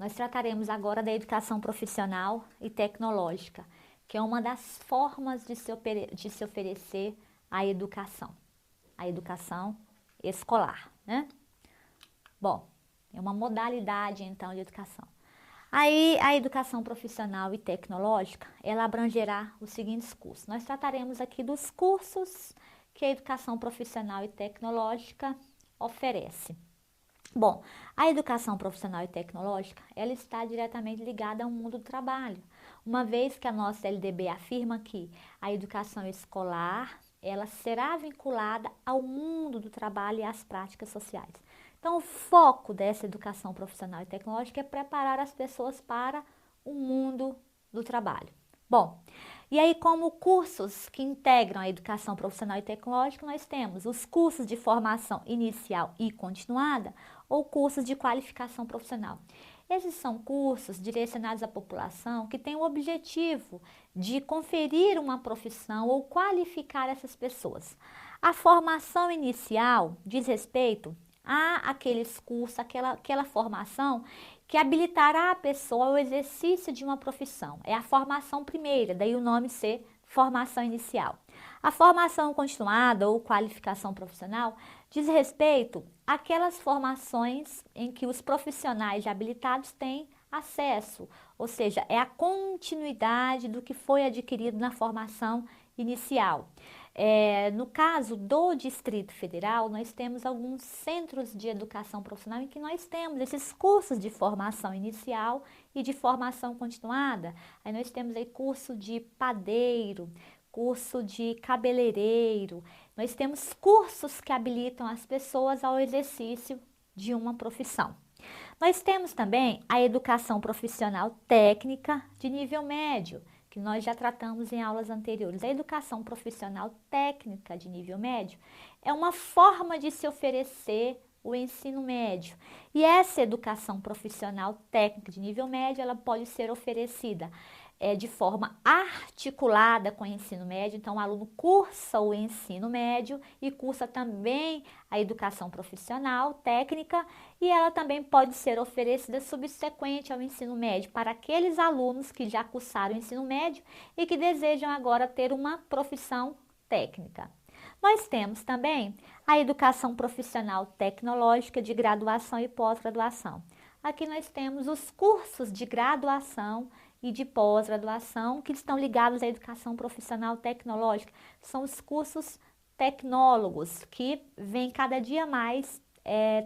Nós trataremos agora da educação profissional e tecnológica, que é uma das formas de se oferecer a educação escolar, né? Bom, é uma modalidade, então, de educação. Aí, a educação profissional e tecnológica, ela abrangerá os seguintes cursos. Nós trataremos aqui dos cursos que a educação profissional e tecnológica oferece. Bom, a educação profissional e tecnológica, ela está diretamente ligada ao mundo do trabalho, uma vez que a nossa LDB afirma que a educação escolar, ela será vinculada ao mundo do trabalho e às práticas sociais. Então, o foco dessa educação profissional e tecnológica é preparar as pessoas para o mundo do trabalho. Bom, e aí como cursos que integram a educação profissional e tecnológica, nós temos os cursos de formação inicial e continuada ou cursos de qualificação profissional. Esses são cursos direcionados à população que têm o objetivo de conferir uma profissão ou qualificar essas pessoas. A formação inicial diz respeito a aqueles cursos, aquela formação que habilitará a pessoa ao exercício de uma profissão. É a formação primeira, daí o nome ser formação inicial. A formação continuada ou qualificação profissional diz respeito àquelas formações em que os profissionais habilitados têm acesso, ou seja, é a continuidade do que foi adquirido na formação inicial. No caso do Distrito Federal, nós temos alguns centros de educação profissional em que nós temos esses cursos de formação inicial e de formação continuada. Aí nós temos aí curso de padeiro, curso de cabeleireiro. Nós temos cursos que habilitam as pessoas ao exercício de uma profissão. Nós temos também a educação profissional técnica de nível médio, que nós já tratamos em aulas anteriores. A educação profissional técnica de nível médio é uma forma de se oferecer o ensino médio. E essa educação profissional técnica de nível médio, ela pode ser oferecida de forma articulada com o ensino médio. Então, o aluno cursa o ensino médio e cursa também a educação profissional técnica, e ela também pode ser oferecida subsequente ao ensino médio para aqueles alunos que já cursaram o ensino médio e que desejam agora ter uma profissão técnica. Nós temos também a educação profissional tecnológica de graduação e pós-graduação. Aqui nós temos os cursos de graduação e de pós-graduação que estão ligados à educação profissional tecnológica. São os cursos tecnólogos que vêm cada dia mais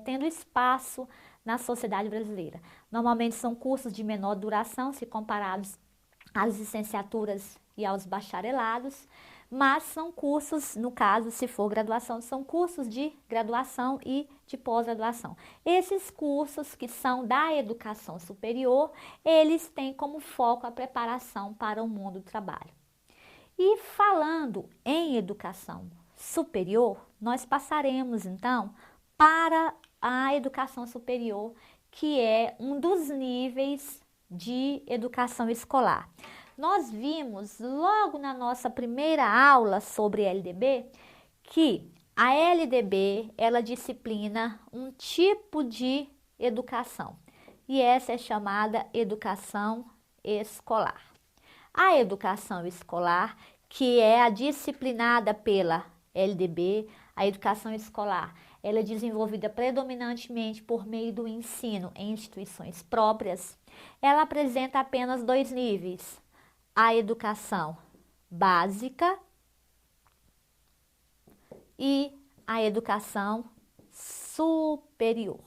tendo espaço na sociedade brasileira. Normalmente são cursos de menor duração se comparados às licenciaturas e aos bacharelados, mas são cursos, no caso, se for graduação, são cursos de graduação e de pós-graduação. Esses cursos que são da educação superior, eles têm como foco a preparação para o mundo do trabalho. E falando em educação superior, nós passaremos então para a educação superior, que é um dos níveis de educação escolar. Nós vimos logo na nossa primeira aula sobre LDB que a LDB, ela disciplina um tipo de educação, e essa é chamada educação escolar. A educação escolar, que é a disciplinada pela LDB, a educação escolar, ela é desenvolvida predominantemente por meio do ensino em instituições próprias. Ela apresenta apenas dois níveis: a educação básica e a educação superior.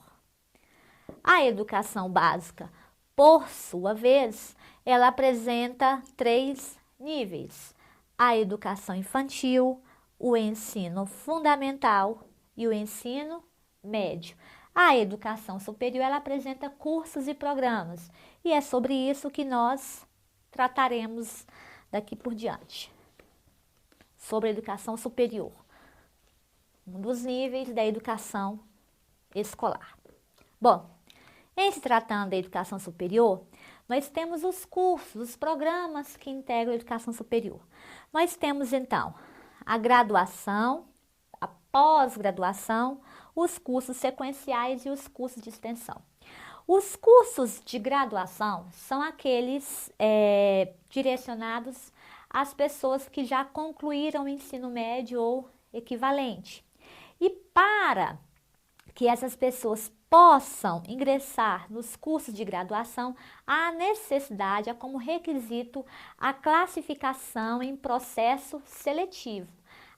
A educação básica, por sua vez, ela apresenta três níveis: a educação infantil, o ensino fundamental e o ensino médio. A educação superior, ela apresenta cursos e programas, e é sobre isso que nós trataremos daqui por diante, sobre a educação superior, um dos níveis da educação escolar. Bom, em se tratando da educação superior, nós temos os cursos, os programas que integram a educação superior. Nós temos então a graduação, a pós-graduação, os cursos sequenciais e os cursos de extensão. Os cursos de graduação são aqueles direcionados às pessoas que já concluíram o ensino médio ou equivalente. E para que essas pessoas possam ingressar nos cursos de graduação, há necessidade, há como requisito a classificação em processo seletivo.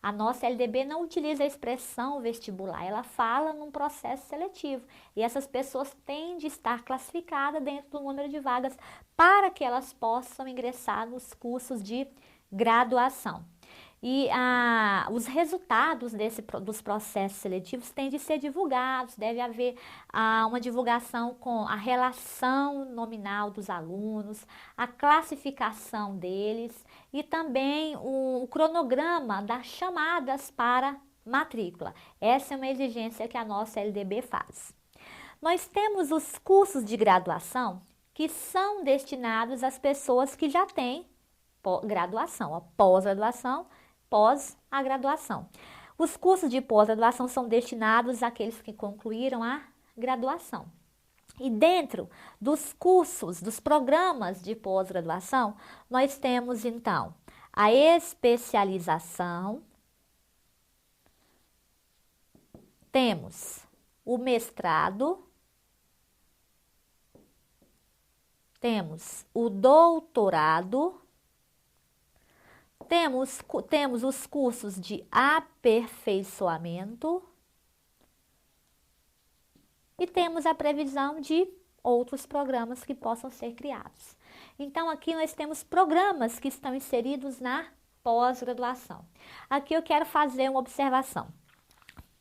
A nossa LDB não utiliza a expressão vestibular, ela fala num processo seletivo. E essas pessoas têm de estar classificadas dentro do número de vagas para que elas possam ingressar nos cursos de graduação. E os resultados dos processos seletivos têm de ser divulgados, deve haver uma divulgação com a relação nominal dos alunos, a classificação deles e também o cronograma das chamadas para matrícula. Essa é uma exigência que a nossa LDB faz. Nós temos os cursos de graduação que são destinados às pessoas que já têm graduação, a pós-graduação, pós a graduação. Os cursos de pós-graduação são destinados àqueles que concluíram a graduação. E dentro dos cursos, dos programas de pós-graduação, nós temos então a especialização, temos o mestrado, temos o doutorado, temos os cursos de aperfeiçoamento e temos a previsão de outros programas que possam ser criados. Então, aqui nós temos programas que estão inseridos na pós-graduação. Aqui eu quero fazer uma observação.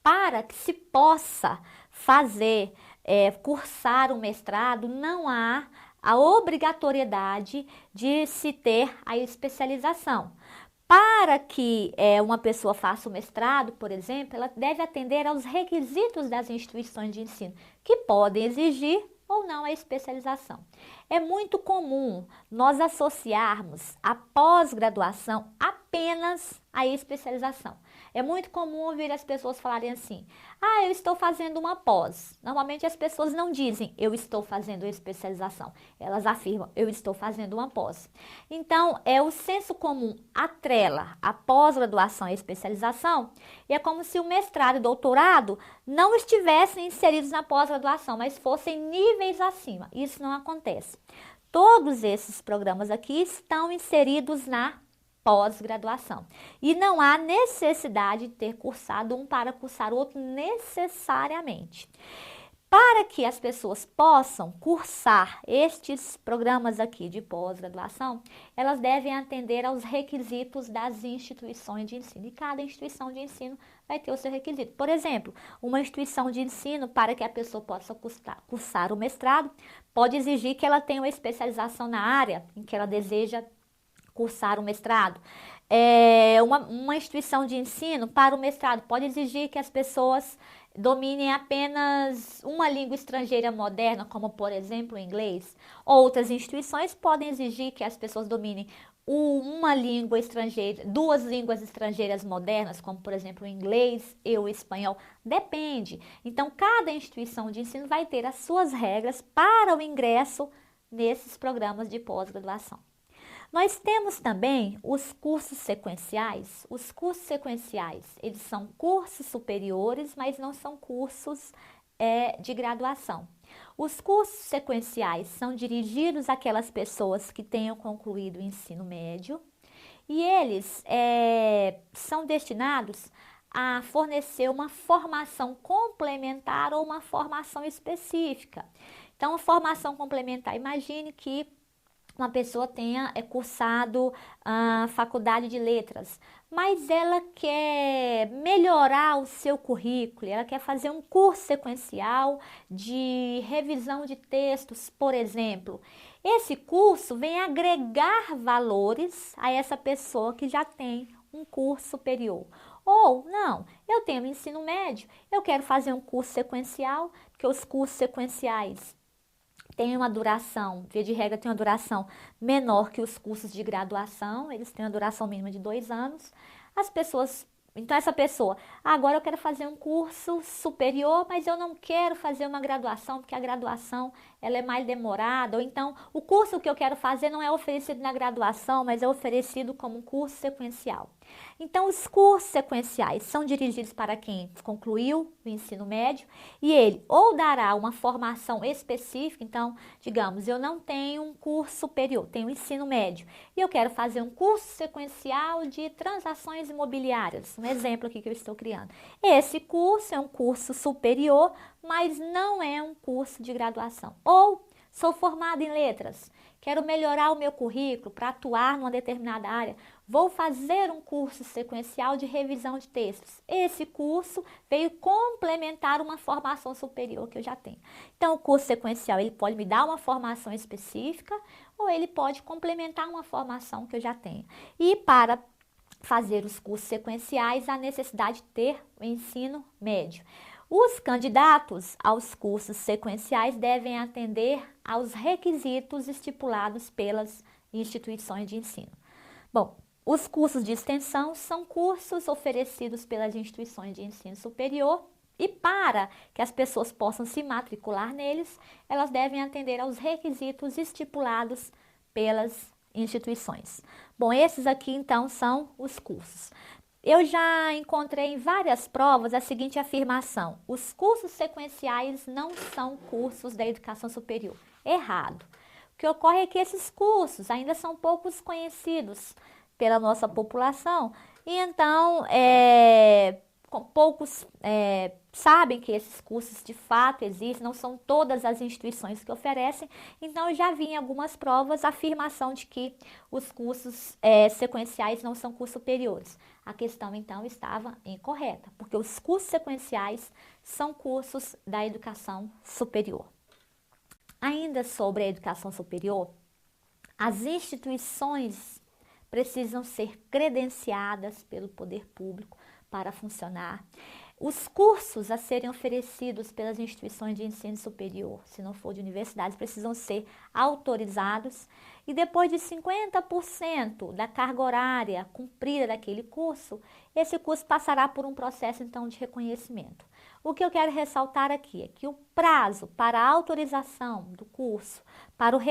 Para que se possa cursar um mestrado, não há a obrigatoriedade de se ter a especialização. Para que uma pessoa faça o mestrado, por exemplo, ela deve atender aos requisitos das instituições de ensino, que podem exigir ou não a especialização. É muito comum nós associarmos a pós-graduação apenas à especialização. É muito comum ouvir as pessoas falarem assim: ah, eu estou fazendo uma pós. Normalmente as pessoas não dizem eu estou fazendo especialização. Elas afirmam eu estou fazendo uma pós. Então, o senso comum atrela a pós-graduação e a especialização, e é como se o mestrado e doutorado não estivessem inseridos na pós-graduação, mas fossem níveis acima. Isso não acontece. Todos esses programas aqui estão inseridos na pós-graduação. E não há necessidade de ter cursado um para cursar o outro necessariamente. Para que as pessoas possam cursar estes programas aqui de pós-graduação, elas devem atender aos requisitos das instituições de ensino. E cada instituição de ensino vai ter o seu requisito. Por exemplo, uma instituição de ensino, para que a pessoa possa cursar o mestrado, pode exigir que ela tenha uma especialização na área em que ela deseja cursar o mestrado. Uma instituição de ensino para o mestrado pode exigir que as pessoas dominem apenas uma língua estrangeira moderna, como por exemplo o inglês. Outras instituições podem exigir que as pessoas dominem uma língua estrangeira, duas línguas estrangeiras modernas, como por exemplo o inglês e o espanhol. Depende. Então, cada instituição de ensino vai ter as suas regras para o ingresso nesses programas de pós-graduação. Nós temos também os cursos sequenciais. Os cursos sequenciais, eles são cursos superiores, mas não são cursos de graduação. Os cursos sequenciais são dirigidos àquelas pessoas que tenham concluído o ensino médio e eles são destinados a fornecer uma formação complementar ou uma formação específica. Então, a formação complementar, imagine que uma pessoa tenha cursado a faculdade de letras, mas ela quer melhorar o seu currículo, ela quer fazer um curso sequencial de revisão de textos, por exemplo. Esse curso vem agregar valores a essa pessoa que já tem um curso superior. Ou, não, eu tenho ensino médio, eu quero fazer um curso sequencial, porque os cursos sequenciais tem uma duração, via de regra, tem uma duração menor que os cursos de graduação, eles têm uma duração mínima de 2 anos. As pessoas Então, essa pessoa, agora eu quero fazer um curso superior, mas eu não quero fazer uma graduação, porque a graduação ela é mais demorada. Ou então, o curso que eu quero fazer não é oferecido na graduação, mas é oferecido como um curso sequencial. Então, os cursos sequenciais são dirigidos para quem concluiu o ensino médio e ele ou dará uma formação específica. Então, digamos, eu não tenho um curso superior, tenho um ensino médio e eu quero fazer um curso sequencial de transações imobiliárias. Um exemplo aqui que eu estou criando. Esse curso é um curso superior, mas não é um curso de graduação. Ou sou formada em letras, quero melhorar o meu currículo para atuar numa determinada área. Vou fazer um curso sequencial de revisão de textos. Esse curso veio complementar uma formação superior que eu já tenho. Então, o curso sequencial, ele pode me dar uma formação específica ou ele pode complementar uma formação que eu já tenho. E para fazer os cursos sequenciais, há necessidade de ter o ensino médio. Os candidatos aos cursos sequenciais devem atender aos requisitos estipulados pelas instituições de ensino. Bom, os cursos de extensão são cursos oferecidos pelas instituições de ensino superior e para que as pessoas possam se matricular neles, elas devem atender aos requisitos estipulados pelas instituições. Bom, esses aqui então são os cursos. Eu já encontrei em várias provas a seguinte afirmação: os cursos sequenciais não são cursos da educação superior. Errado. O que ocorre é que esses cursos ainda são poucos conhecidos pela nossa população e então poucos sabem que esses cursos de fato existem, não são todas as instituições que oferecem, então eu já vi em algumas provas a afirmação de que os cursos sequenciais não são cursos superiores. A questão então estava incorreta, porque os cursos sequenciais são cursos da educação superior. Ainda sobre a educação superior, as instituições precisam ser credenciadas pelo poder público para funcionar. Os cursos a serem oferecidos pelas instituições de ensino superior, se não for de universidades, precisam ser autorizados e depois de 50% da carga horária cumprida daquele curso, esse curso passará por um processo então de reconhecimento. O que eu quero ressaltar aqui é que o prazo para a autorização do curso, para o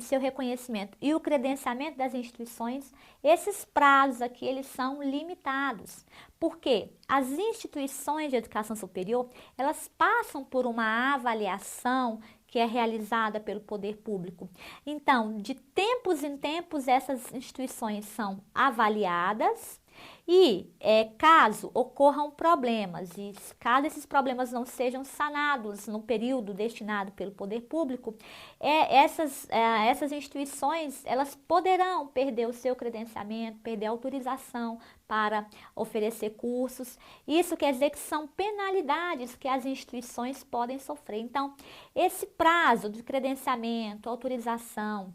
seu reconhecimento e o credenciamento das instituições, esses prazos aqui eles são limitados, porque as instituições de educação superior, elas passam por uma avaliação que é realizada pelo poder público. Então, de tempos em tempos, essas instituições são avaliadas e caso ocorram problemas e caso esses problemas não sejam sanados no período destinado pelo poder público, essas instituições elas poderão perder o seu credenciamento, perder a autorização para oferecer cursos. Isso quer dizer que são penalidades que as instituições podem sofrer. Então, esse prazo de credenciamento, autorização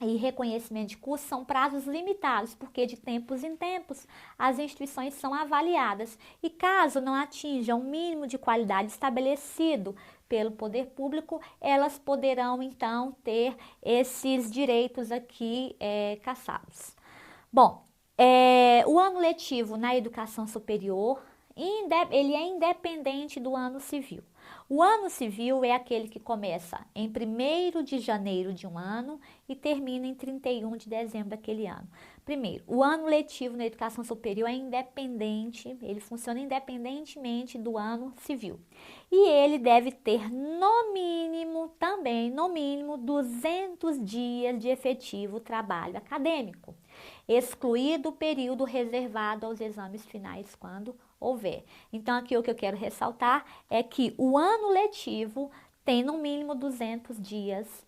e reconhecimento de curso são prazos limitados, porque de tempos em tempos as instituições são avaliadas e caso não atinjam o mínimo de qualidade estabelecido pelo poder público, elas poderão então ter esses direitos aqui cassados. Bom, o ano letivo na educação superior, ele é independente do ano civil. O ano civil é aquele que começa em 1º de janeiro de um ano e termina em 31 de dezembro daquele ano. Primeiro, o ano letivo na educação superior é independente, ele funciona independentemente do ano civil. E ele deve ter no mínimo 200 dias de efetivo trabalho acadêmico, excluído o período reservado aos exames finais quando houver. Então, aqui o que eu quero ressaltar é que o ano letivo tem no mínimo 200 dias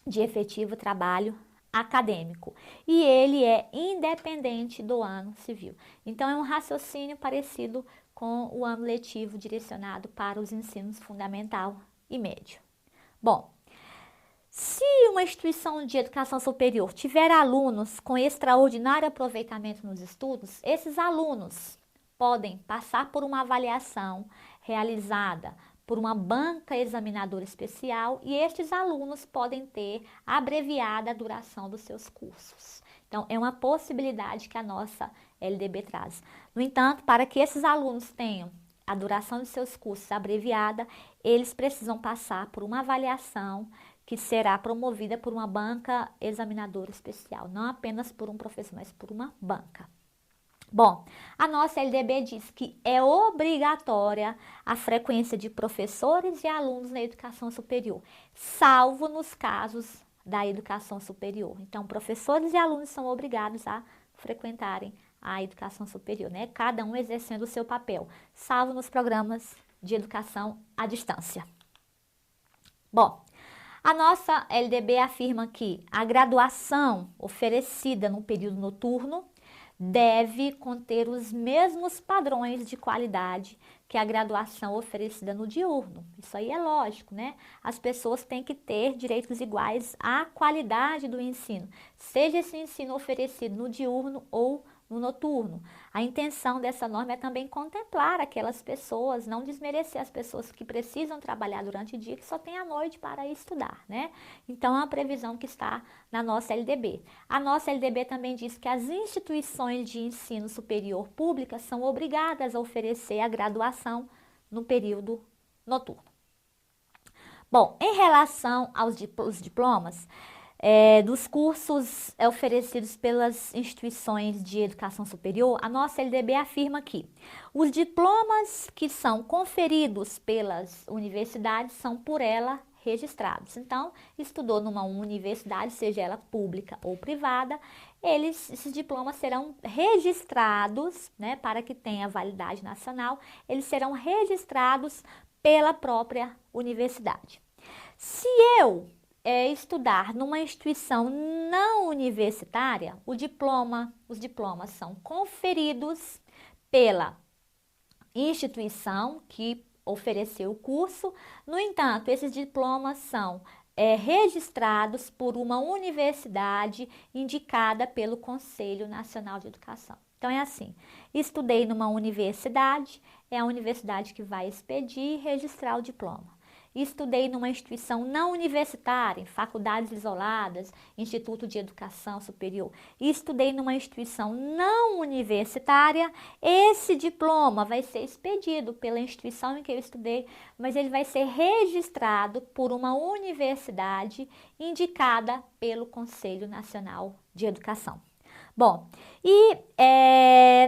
de efetivo trabalho acadêmico e ele é independente do ano civil. Então, é um raciocínio parecido com o ano letivo direcionado para os ensinos fundamental e médio. Bom, se uma instituição de educação superior tiver alunos com extraordinário aproveitamento nos estudos, esses alunos podem passar por uma avaliação realizada por uma banca examinadora especial e estes alunos podem ter abreviada a duração dos seus cursos. Então, é uma possibilidade que a nossa LDB traz. No entanto, para que esses alunos tenham a duração de seus cursos abreviada, eles precisam passar por uma avaliação que será promovida por uma banca examinadora especial, não apenas por um professor, mas por uma banca. Bom, a nossa LDB diz que é obrigatória a frequência de professores e alunos na educação superior, salvo nos casos da educação superior. Então, professores e alunos são obrigados a frequentarem a educação superior, né? Cada um exercendo o seu papel, salvo nos programas de educação à distância. Bom, a nossa LDB afirma que a graduação oferecida no período noturno deve conter os mesmos padrões de qualidade que a graduação oferecida no diurno. Isso aí é lógico, né? As pessoas têm que ter direitos iguais à qualidade do ensino, seja esse ensino oferecido no diurno ou no noturno. A intenção dessa norma é também contemplar aquelas pessoas, não desmerecer as pessoas que precisam trabalhar durante o dia, que só tem a noite para estudar, né? Então, é uma previsão que está na nossa LDB. A nossa LDB também diz que as instituições de ensino superior públicas são obrigadas a oferecer a graduação no período noturno. Bom, em relação aos diplomas, dos cursos oferecidos pelas instituições de educação superior, a nossa LDB afirma que os diplomas que são conferidos pelas universidades são por ela registrados. Então, estudou numa universidade, seja ela pública ou privada, esses diplomas serão registrados, né, para que tenha validade nacional, eles serão registrados pela própria universidade. Se eu estudar numa instituição não universitária, os diplomas são conferidos pela instituição que ofereceu o curso. No entanto, esses diplomas são registrados por uma universidade indicada pelo Conselho Nacional de Educação. Então, é assim, estudei numa universidade, é a universidade que vai expedir e registrar o diploma. Estudei numa instituição não universitária, em faculdades isoladas, Instituto de Educação Superior. Estudei numa instituição não universitária, esse diploma vai ser expedido pela instituição em que eu estudei, mas ele vai ser registrado por uma universidade indicada pelo Conselho Nacional de Educação. Bom,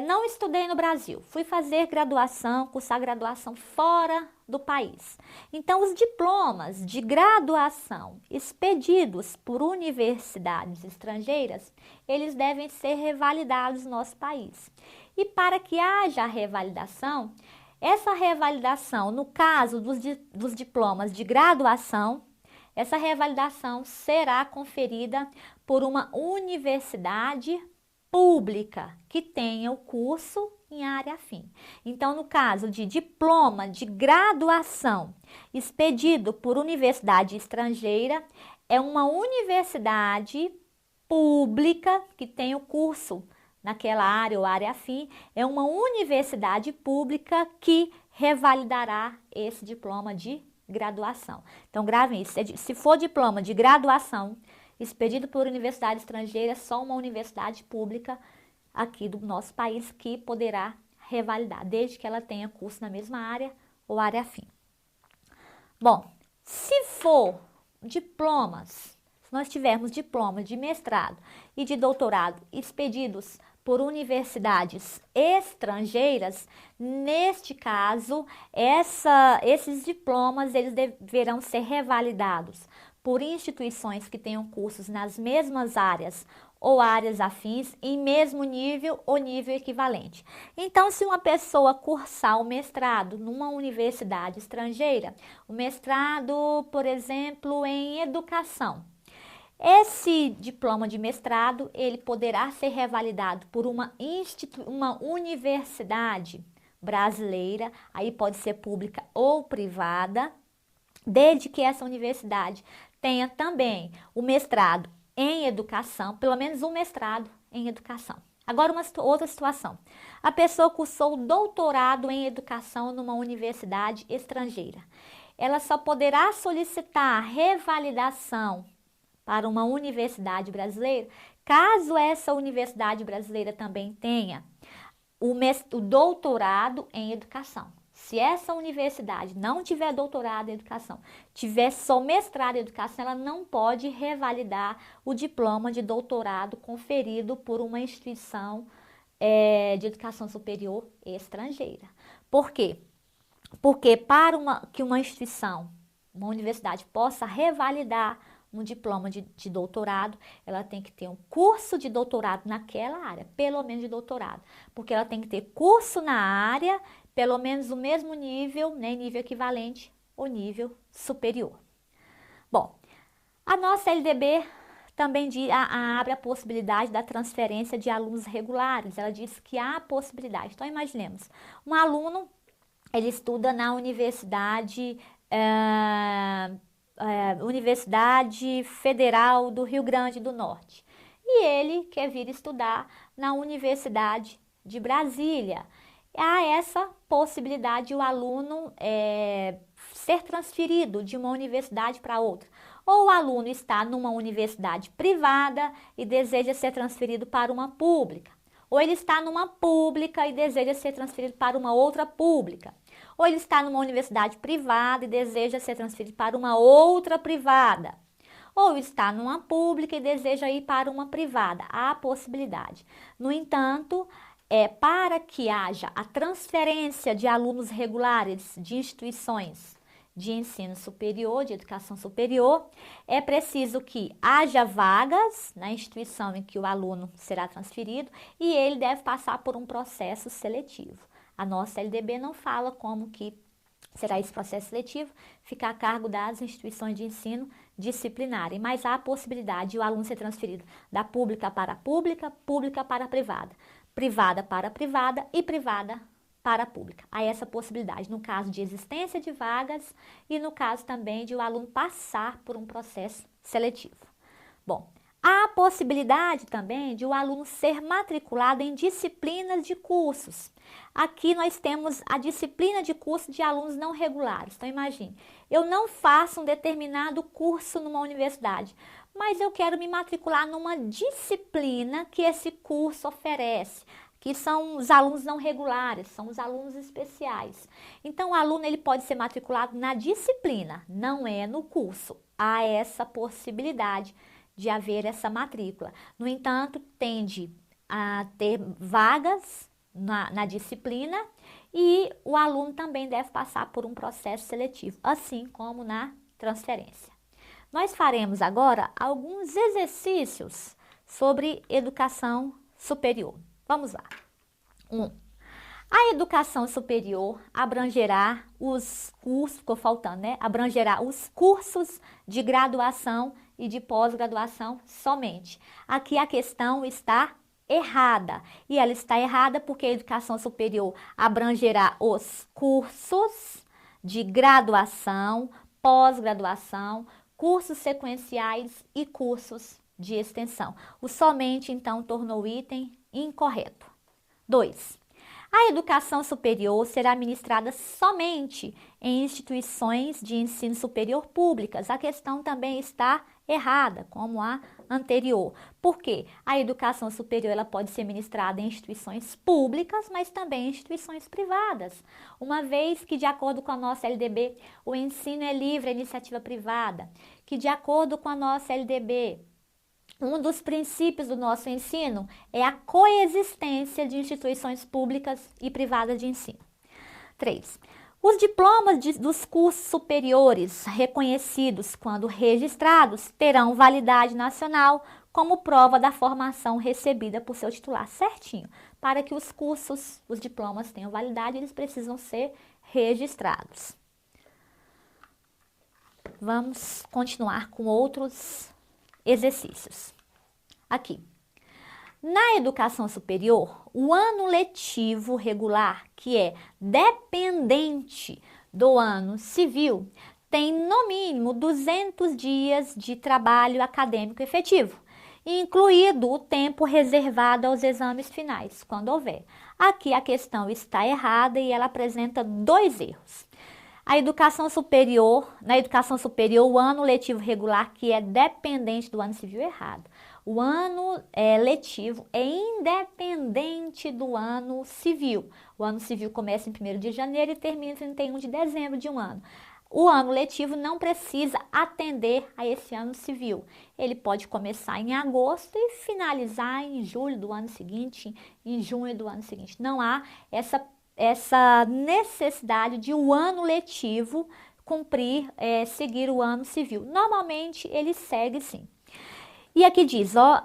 não estudei no Brasil, fui fazer graduação, cursar graduação fora do país. Então, os diplomas de graduação expedidos por universidades estrangeiras, eles devem ser revalidados no nosso país. E para que haja revalidação, essa revalidação, no caso dos diplomas de graduação, essa revalidação será conferida por uma universidade pública que tenha o curso em área afim. Então, no caso de diploma de graduação expedido por universidade estrangeira, é uma universidade pública que tem o curso naquela área ou área afim, é uma universidade pública que revalidará esse diploma de graduação. Então, gravem isso. Se for diploma de graduação expedido por universidade estrangeira, só uma universidade pública aqui do nosso país que poderá revalidar, desde que ela tenha curso na mesma área ou área afim. Bom, se for diplomas, se nós tivermos diplomas de mestrado e de doutorado expedidos por universidades estrangeiras, neste caso, esses diplomas eles deverão ser revalidados por instituições que tenham cursos nas mesmas áreas ou áreas afins em mesmo nível ou nível equivalente. Então, se uma pessoa cursar o mestrado numa universidade estrangeira, o mestrado, por exemplo, em educação, esse diploma de mestrado, ele poderá ser revalidado por uma universidade brasileira, aí pode ser pública ou privada, desde que essa universidade tenha também o mestrado em educação, pelo menos um mestrado em educação. Agora, outra situação. A pessoa cursou o doutorado em educação numa universidade estrangeira. Ela só poderá solicitar revalidação para uma universidade brasileira Caso essa universidade brasileira também tenha o doutorado em educação. Se essa universidade não tiver doutorado em educação, tiver só mestrado em educação, ela não pode revalidar o diploma de doutorado conferido por uma instituição de educação superior estrangeira. Por quê? Porque para que uma instituição, uma universidade possa revalidar um diploma de doutorado, ela tem que ter um curso de doutorado naquela área, pelo menos de doutorado, porque ela tem que ter curso na área, pelo menos o mesmo nível, né, nível equivalente ou nível superior. Bom, a nossa LDB também abre a possibilidade da transferência de alunos regulares, ela diz que há a possibilidade. Então, imaginemos, um aluno, ele estuda na Universidade Federal do Rio Grande do Norte. E ele quer vir estudar na Universidade de Brasília. Há essa possibilidade de o aluno ser transferido de uma universidade para outra. Ou o aluno está numa universidade privada e deseja ser transferido para uma pública. Ou ele está numa pública e deseja ser transferido para uma outra pública. Ou ele está numa universidade privada e deseja ser transferido para uma outra privada. Ou está numa pública e deseja ir para uma privada. Há possibilidade. No entanto, para que haja a transferência de alunos regulares de instituições de ensino superior, de educação superior, é preciso que haja vagas na instituição em que o aluno será transferido e ele deve passar por um processo seletivo. A nossa LDB não fala como que será esse processo seletivo, fica a cargo das instituições de ensino disciplinarem, mas há a possibilidade de o aluno ser transferido da pública para a pública, pública para a privada, privada para a privada e privada para a pública. Há essa possibilidade no caso de existência de vagas e no caso também de o aluno passar por um processo seletivo. Bom, há a possibilidade também de o aluno ser matriculado em disciplinas de cursos. Aqui nós temos a disciplina de curso de alunos não regulares. Então imagine, eu não faço um determinado curso numa universidade, mas eu quero me matricular numa disciplina que esse curso oferece, que são os alunos não regulares, são os alunos especiais. Então, o aluno ele pode ser matriculado na disciplina, não é no curso. Há essa possibilidade de haver essa matrícula. No entanto, tende a ter vagas na disciplina e o aluno também deve passar por um processo seletivo, assim como na transferência. Nós faremos agora alguns exercícios sobre educação superior. Vamos lá. 1. A educação superior abrangerá os cursos, ficou faltando, né? Abrangerá os cursos de graduação e de pós-graduação somente. Aqui a questão está errada. E ela está errada porque a educação superior abrangerá os cursos de graduação, pós-graduação, cursos sequenciais e cursos de extensão. O somente, então, tornou o item incorreto. 2. A educação superior será ministrada somente em instituições de ensino superior públicas. A questão também está errada, como a anterior. Por quê? A educação superior ela pode ser ministrada em instituições públicas, mas também em instituições privadas. Uma vez que, de acordo com a nossa LDB, o ensino é livre à iniciativa privada, que, de acordo com a nossa LDB, um dos princípios do nosso ensino é a coexistência de instituições públicas e privadas de ensino. 3. Os diplomas dos cursos superiores reconhecidos quando registrados terão validade nacional como prova da formação recebida por seu titular. Certinho. Para que os cursos, os diplomas tenham validade, eles precisam ser registrados. Vamos continuar com outros exercícios. Aqui. Na educação superior, o ano letivo regular, que é dependente do ano civil, tem no mínimo 200 dias de trabalho acadêmico efetivo, incluído o tempo reservado aos exames finais, quando houver. Aqui a questão está errada e ela apresenta 2 erros. Na educação superior, o ano letivo regular, que é dependente do ano civil, errado. O ano letivo é independente do ano civil. O ano civil começa em 1º de janeiro e termina em 31 de dezembro de um ano. O ano letivo não precisa atender a esse ano civil. Ele pode começar em agosto e finalizar em julho do ano seguinte, em junho do ano seguinte. Não há essa necessidade de o ano letivo seguir o ano civil. Normalmente ele segue sim. E aqui diz, ó,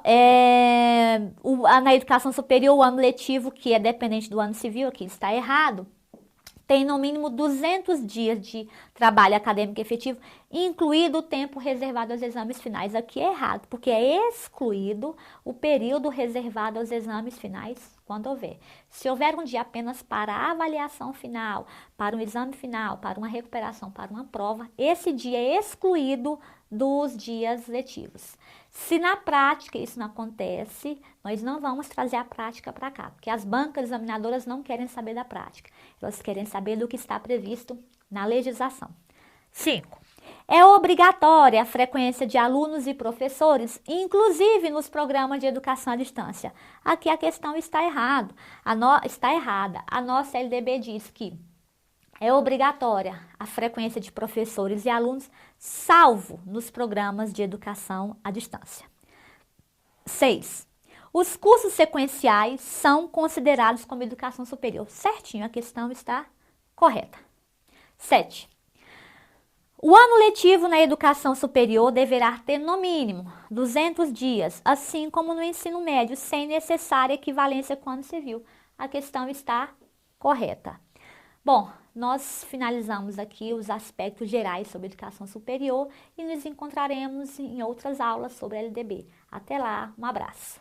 na educação superior, o ano letivo, que é dependente do ano civil, aqui está errado, tem no mínimo 200 dias de trabalho acadêmico efetivo, incluído o tempo reservado aos exames finais. Aqui é errado, porque é excluído o período reservado aos exames finais, quando houver. Se houver um dia apenas para a avaliação final, para um exame final, para uma recuperação, para uma prova, esse dia é excluído dos dias letivos. Se na prática isso não acontece, nós não vamos trazer a prática para cá, porque as bancas examinadoras não querem saber da prática, elas querem saber do que está previsto na legislação. 5. É obrigatória a frequência de alunos e professores, inclusive nos programas de educação à distância. Aqui a questão está errada. A nossa LDB diz que é obrigatória a frequência de professores e alunos, salvo nos programas de educação à distância. 6. Os cursos sequenciais são considerados como educação superior. Certinho, a questão está correta. 7. O ano letivo na educação superior deverá ter no mínimo 200 dias, assim como no ensino médio, sem necessária equivalência com o ano civil. A questão está correta. Bom, nós finalizamos aqui os aspectos gerais sobre educação superior e nos encontraremos em outras aulas sobre a LDB. Até lá, um abraço!